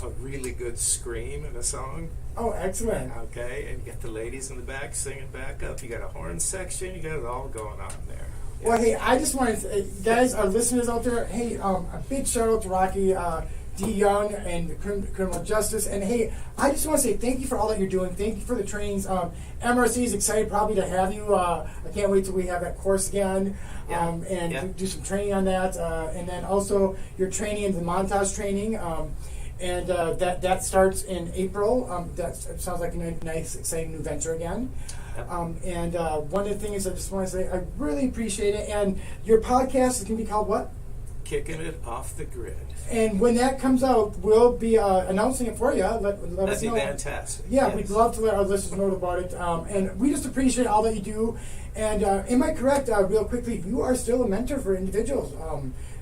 a really good scream in a song. Oh, excellent. Okay, and you get the ladies in the back singing back up. You got a horn section. You got it all going on there. Well, hey, I just wanted to, guys, our listeners out there, hey, a big shout out to Rocky DeYoung and the criminal justice. And hey, I just want to say thank you for all that you're doing. Thank you for the trainings. MRC is excited probably to have you. I can't wait till we have that course again do some training on that. And then also your training in the montage training. And that starts in April. That sounds like a nice, exciting new venture again. And one of the things I just want to say, I really appreciate it. And your podcast is going to be called what? Kicking It Off the Grid. And when that comes out, we'll be announcing it for you. Let us know. That'd be fantastic. Yeah, yes. We'd love to let our listeners know about it. And we just appreciate all that you do. And am I correct, real quickly, you are still a mentor for individuals?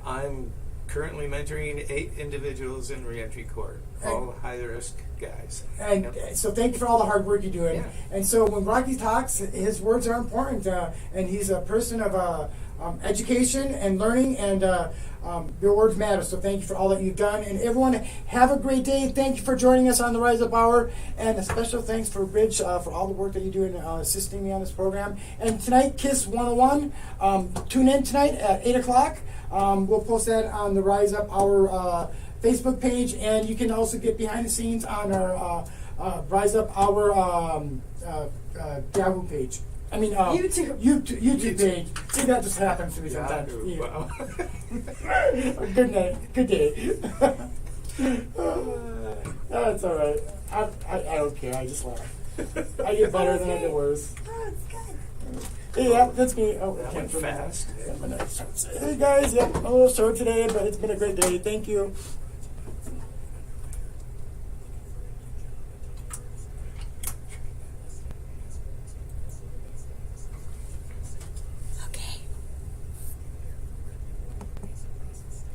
I'm currently mentoring 8 individuals in reentry court, all high-risk guys. And so thank you for all the hard work you're doing. Yeah. And so when Rocky talks, his words are important. And he's a person of education and learning, and your words matter. So thank you for all that you've done. And everyone, have a great day. Thank you for joining us on the Rise Up Hour. And a special thanks for Rich for all the work that you do in assisting me on this program. And tonight, KISS 101. Tune in tonight at 8 o'clock. We'll post that on the Rise Up Hour Facebook page, and you can also get behind the scenes on our Rise Up Hour Yahoo page. I mean, YouTube page. See, that just happens to me sometimes. Yeah. Wow. Good night. Good day. That's all right. I don't care. I just laugh. I get better than I get worse. Oh, it's good. Yeah, that's me. Oh, That I went can't fast. Hey guys, a little short today, but it's been a great day. Thank you.